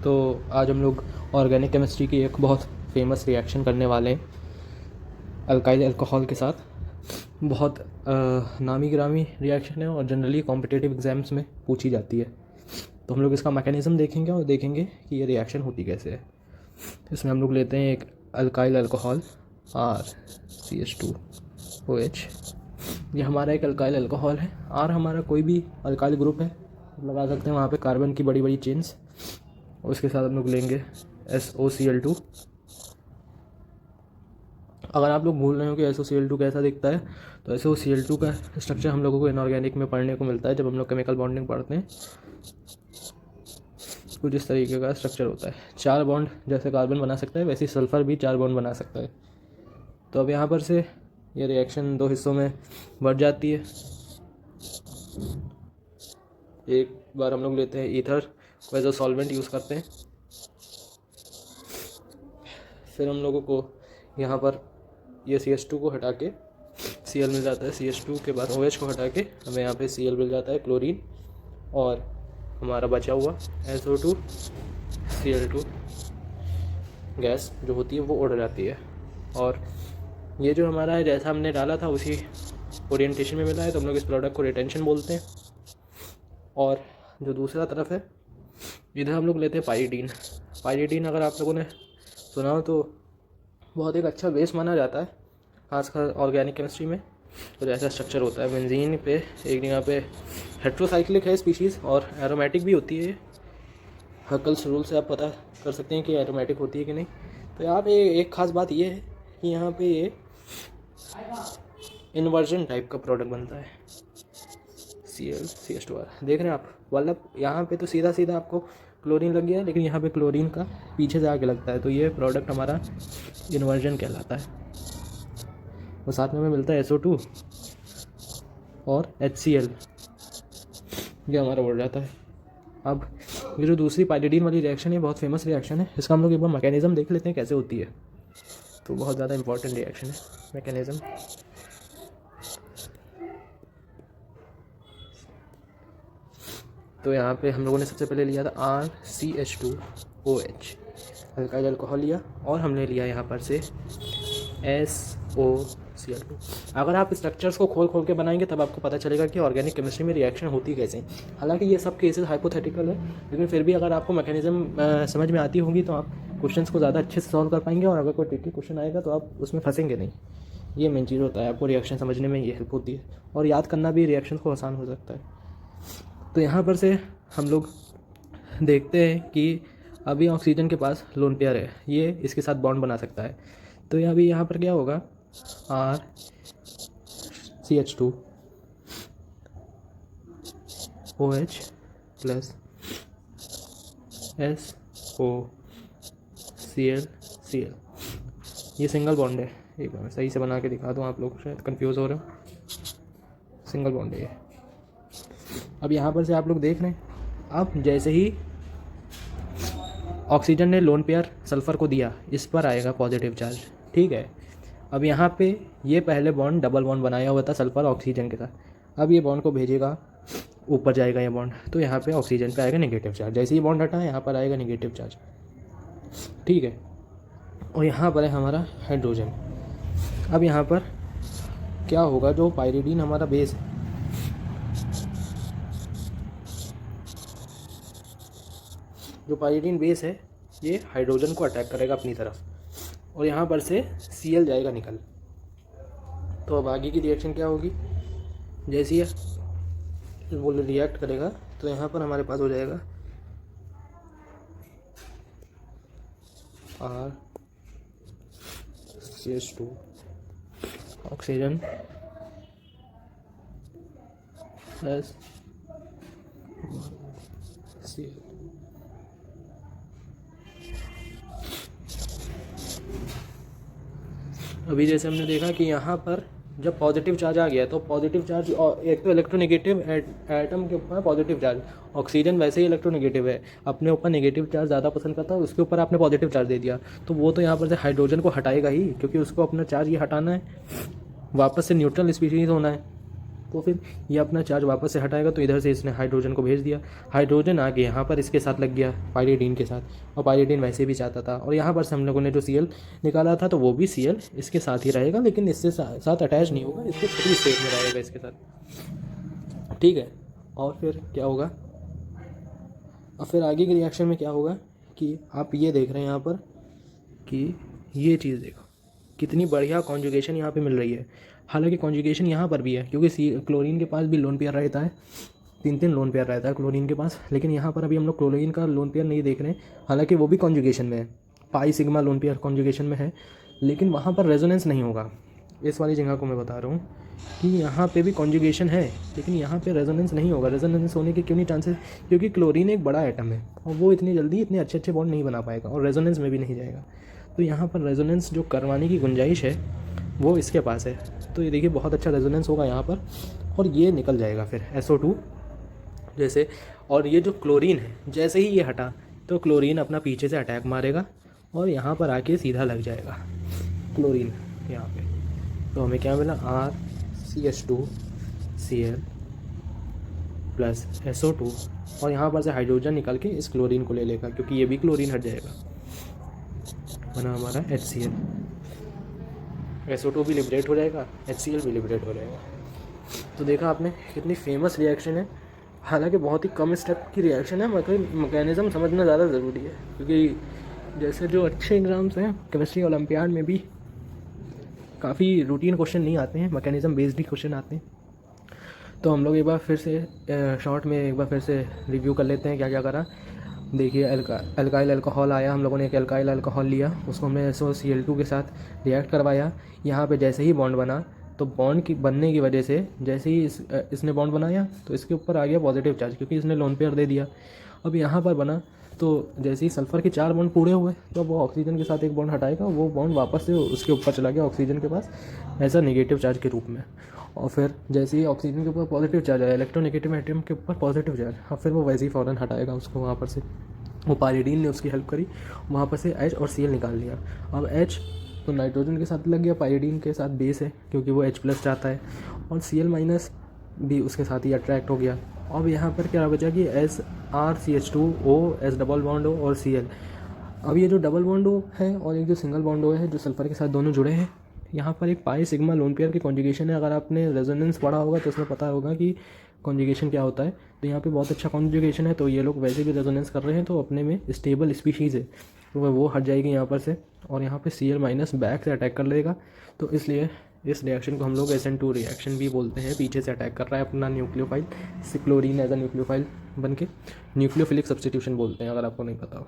तो आज हम लोग ऑर्गेनिक केमिस्ट्री की एक बहुत फेमस रिएक्शन करने वाले हैं अल्काइल अल्कोहल के साथ। बहुत नामी गिरामी रिएक्शन है और जनरली कॉम्पिटिटिव एग्जाम्स में पूछी जाती है। तो हम लोग इसका मैकेनिज़्म देखेंगे और देखेंगे कि ये रिएक्शन होती कैसे है। इसमें हम लोग लेते हैं एक अल्काइल अल्कोहल RCH2OH। ये हमारा एक अल्काइल अल्कोहल है। R हमारा कोई भी अल्काइल ग्रुप है, लगा सकते हैं वहाँ पे कार्बन की बड़ी बड़ी चेन्स। और उसके साथ हम लोग लेंगे SOCl2। अगर आप लोग भूल रहे हो कि SOCl2 कैसा दिखता है, तो SOCl2 का स्ट्रक्चर हम लोगों को इनऑर्गेनिक में पढ़ने को मिलता है जब हम लोग केमिकल बॉन्डिंग पढ़ते हैं। कुछ इस तरीके का स्ट्रक्चर होता है। 4 बॉन्ड जैसे कार्बन बना सकता है वैसे सल्फ़र भी 4 बॉन्ड बना सकता है। तो अब यहाँ पर से ये रिएक्शन 2 हिस्सों में बढ़ जाती है। एक बार हम लोग लेते हैं ईथर को एज अ सॉल्वेंट यूज़ करते हैं। फिर हम लोगों को यहाँ पर ये CH2 को हटा के Cl मिल जाता है। CH2 के बाद OH को हटा के हमें यहाँ पे Cl मिल जाता है, क्लोरीन। और हमारा बचा हुआ SO2Cl2 गैस जो होती है वो उड़ जाती है। और ये जो हमारा है जैसा हमने डाला था उसी ओरिएंटेशन में मिला है, तो हम लोग इस प्रोडक्ट को रिटेंशन बोलते हैं। और जो दूसरा तरफ है, इधर हम लोग लेते हैं पाइरीडीन। पाइरीडीन अगर आप लोगों ने सुना हो तो बहुत एक अच्छा बेस माना जाता है, खासकर ऑर्गेनिक केमिस्ट्री में। तो जैसा स्ट्रक्चर होता है बेंजीन पे एक जगह पे हेट्रोसाइक्लिक है स्पीशीज़ और एरोमेटिक भी होती है। हकल्स रूल से आप पता कर सकते हैं कि एरोमेटिक होती है कि नहीं। तो यहाँ पे एक ख़ास बात ये है कि यहाँ पे ये इन्वर्जन टाइप का प्रोडक्ट बनता है। ClCH2R देख रहे हैं आप, मतलब यहाँ पे तो सीधा सीधा आपको क्लोरीन लग गया है, लेकिन यहाँ पे क्लोरीन का पीछे से आके लगता है। तो ये प्रोडक्ट हमारा इन्वर्जन कहलाता है। और साथ में हमें मिलता है SO2 और HCl, ये हमारा बढ़ जाता है। अब ये जो दूसरी पाइरीडीन वाली रिएक्शन है बहुत फेमस रिएक्शन है। इसका हम लोग एक बार मैकेनिज़्म देख लेते हैं कैसे होती है। तो बहुत ज़्यादा इंपॉर्टेंट रिएक्शन है मैकेनिज़्म। तो यहाँ पे हम लोगों ने सबसे पहले लिया था RCH2OH अल्काइल अल्कोहल लिया, और हमने लिया यहाँ पर से SOCl2। अगर आप स्ट्रक्चर्स को खोल खोल के बनाएंगे तब आपको पता चलेगा कि ऑर्गेनिक केमिस्ट्री में रिएक्शन होती कैसे। हालांकि ये सब केसेस हाइपोथेटिकल है, लेकिन फिर भी अगर आपको मैकेनिज़्म समझ में आती होगी तो आप क्वेश्चंस को ज़्यादा अच्छे से सॉल्व कर पाएंगे। और अगर कोई ट्रिकी क्वेश्चन आएगा तो आप उसमें फंसेंगे नहीं। ये मेन चीज़ होता है, आपको रिएक्शन समझने में ये हेल्प होती है, और याद करना भी रिएक्शन को आसान हो सकता है। तो यहाँ पर से हम लोग देखते हैं कि अभी ऑक्सीजन के पास लोन पेयर है, ये इसके साथ बॉन्ड बना सकता है। तो अभी यहाँ पर क्या होगा, RCH2OH प्लस SOCl। ये सिंगल बॉन्ड है। एक बार सही से बना के दिखा दूँ, आप लोग शायद कंफ्यूज हो रहे हो। सिंगल बॉन्ड है ये। अब यहाँ पर से आप लोग देख रहे हैं, अब जैसे ही ऑक्सीजन ने लोन पेयर सल्फ़र को दिया, इस पर आएगा पॉजिटिव चार्ज, ठीक है। अब यहाँ पे ये पहले बॉन्ड डबल बॉन्ड बनाया हुआ था सल्फ़र ऑक्सीजन के साथ। अब ये बॉन्ड को भेजेगा, ऊपर जाएगा ये बॉन्ड, तो यहाँ पे ऑक्सीजन पे आएगा नेगेटिव चार्ज। जैसे ही बॉन्ड हटा यहाँ पर आएगा नेगेटिव चार्ज, ठीक है। और यहाँ पर है हमारा हाइड्रोजन। अब यहाँ पर क्या होगा, जो पाइरीडीन हमारा बेस है, जो पाइरीडीन बेस है ये हाइड्रोजन को अटैक करेगा अपनी तरफ, और यहाँ पर से Cl जाएगा निकल। तो अब आगे की रिएक्शन क्या होगी, जैसे ही वो रिएक्ट करेगा तो यहाँ पर हमारे पास हो जाएगा RCH2 ऑक्सीजन प्लस Cl। अभी जैसे हमने देखा कि यहाँ पर जब पॉजिटिव चार्ज आ गया तो पॉजिटिव चार्ज, एक तो इलेक्ट्रोनेगेटिव एटम के ऊपर पॉजिटिव चार्ज, ऑक्सीजन वैसे ही इलेक्ट्रोनेगेटिव है, अपने ऊपर नेगेटिव चार्ज ज़्यादा पसंद करता है, उसके ऊपर आपने पॉजिटिव चार्ज दे दिया तो वो तो यहाँ पर से हाइड्रोजन को हटाएगा ही, क्योंकि उसको अपना चार्ज ये हटाना है, वापस से न्यूट्रल स्पीशीज़ होना है। तो फिर ये अपना चार्ज वापस से हटाएगा, तो इधर से इसने हाइड्रोजन को भेज दिया, हाइड्रोजन आके यहाँ पर इसके साथ लग गया पायरीडीन के साथ, और पायरीडीन वैसे भी चाहता था, और यहाँ पर से हम लोगों ने जो Cl निकाला था तो वो भी Cl इसके साथ ही रहेगा, लेकिन इससे साथ अटैच नहीं होगा, इसके फ्री स्टेट में रहेगा इसके साथ, ठीक है। और फिर क्या होगा, और फिर आगे के रिएक्शन में क्या होगा कि आप ये देख रहे हैं यहाँ पर कि ये चीज़ देखो कितनी बढ़िया कॉन्जुगेशन यहाँ पे मिल रही है। हालांकि कॉन्जुगेशन यहाँ पर भी है, क्योंकि क्लोरीन के पास भी लोन पेयर रहता है, 3 लोन पेयर रहता है क्लोरीन के पास, लेकिन यहाँ पर अभी हम लोग क्लोरीन का लोन पेयर नहीं देख रहे हैं। हालांकि वो भी कॉन्जुगेशन में है, pi sigma lone pair conjugation में है, लेकिन वहाँ पर रेजोनेंस नहीं होगा। इस वाली जगह को मैं बता रहा हूँ कि यहाँ पे भी कॉन्जुगेशन है, लेकिन यहाँ पे रेजोनेंस नहीं होगा। रेजोनेंस होने के क्यों नहीं चांसेस, क्योंकि क्लोरीन एक बड़ा एटम है और वो इतनी जल्दी इतने अच्छे बॉन्ड नहीं बना पाएगा और रेजोनेंस में भी नहीं जाएगा। तो यहाँ पर रेजोनेंस जो करवाने की गुंजाइश है वो इसके पास है। तो ये देखिए बहुत अच्छा रेजोनेंस होगा यहाँ पर, और ये निकल जाएगा फिर SO2 जैसे। और ये जो क्लोरीन है जैसे ही ये हटा तो क्लोरीन अपना पीछे से अटैक मारेगा और यहाँ पर आके सीधा लग जाएगा क्लोरीन यहाँ पे। तो हमें क्या मिला, RCH2Cl प्लस SO2, और यहाँ पर से हाइड्रोजन निकाल के इस क्लोरीन को ले लेगा, क्योंकि ये भी क्लोरीन हट जाएगा, बना हमारा HCl। SO2 भी लिबरेट हो जाएगा, HCl भी लिबरेट हो जाएगा। तो देखा आपने कितनी फेमस रिएक्शन है। हालांकि बहुत ही कम स्टेप की रिएक्शन है, मतलब मैकेनिज़्म समझना ज़्यादा ज़रूरी है, क्योंकि जैसे जो अच्छे एग्ज़ाम्स हैं केमिस्ट्री ओलंपियाड में भी काफ़ी रूटीन क्वेश्चन नहीं आते हैं, मैकेनिज़्म बेस्ड ही क्वेश्चन आते हैं। तो हम लोग एक बार फिर से शॉर्ट में एक बार फिर से रिव्यू कर लेते हैं क्या क्या करा। देखिए अल्काइल अल्कोहल आया, हम लोगों ने एक अल्काइल अल्कोहल लिया, उसको हमने SOCl2 के साथ रिएक्ट करवाया। यहाँ पे जैसे ही बॉन्ड बना तो बॉन्ड की बनने की वजह से जैसे ही इसने बॉन्ड बनाया तो इसके ऊपर आ गया पॉजिटिव चार्ज, क्योंकि इसने लोन पेयर दे दिया। अब यहाँ पर बना तो जैसे ही सल्फ़र के 4 बॉन्ड पूरे हुए तो वो ऑक्सीजन के साथ एक बॉन्ड हटाएगा, वो बॉन्ड वापस से उसके ऊपर चला गया ऑक्सीजन के पास ऐसा नेगेटिव चार्ज के रूप में। और फिर जैसे ही ऑक्सीजन के ऊपर पॉजिटिव चार्ज आया, इलेक्ट्रोनेगेटिव एटम के ऊपर पॉजिटिव चार्ज, और फिर वो वैसे ही फ़ौरन हटाएगा उसको वहाँ पर से। वो पायरीडीन ने उसकी हेल्प करी, वहाँ पर से H और Cl निकाल लिया। अब H तो नाइट्रोजन के साथ लग गया, पायरीडीन के साथ बेस है क्योंकि वो H+ चाहता है, और Cl- भी उसके साथ ही अट्रैक्ट हो गया। अब यहाँ पर क्या बचा कि SrCH2O S double bond O और Cl। अब ये जो डबल बॉन्ड O है और एक जो सिंगल बॉन्ड O है जो सल्फर के साथ दोनों जुड़े हैं, यहाँ पर एक पाई सिग्मा लोन पेयर की कॉन्जुगेशन है। अगर आपने रेजोनेंस पढ़ा होगा तो उसमें पता होगा कि कॉन्जुगेशन क्या होता है। तो यहाँ पे बहुत अच्छा कॉन्जुगेशन है, तो ये लोग वैसे भी रेजोनेंस कर रहे हैं, तो अपने में स्टेबल स्पीशीज़ है, तो वो हट जाएगी यहाँ पर से, और यहाँ पे Cl- बैक से अटैक कर लेगा। तो इसलिए इस रिएक्शन को हम लोग SN2 रिएक्शन भी बोलते हैं। पीछे से अटैक कर रहा है अपना nucleophile, chlorine as a nucleophile बन के न्यूक्लियोफिलिक सब्स्टिट्यूशन बोलते हैं, अगर आपको नहीं पता हो।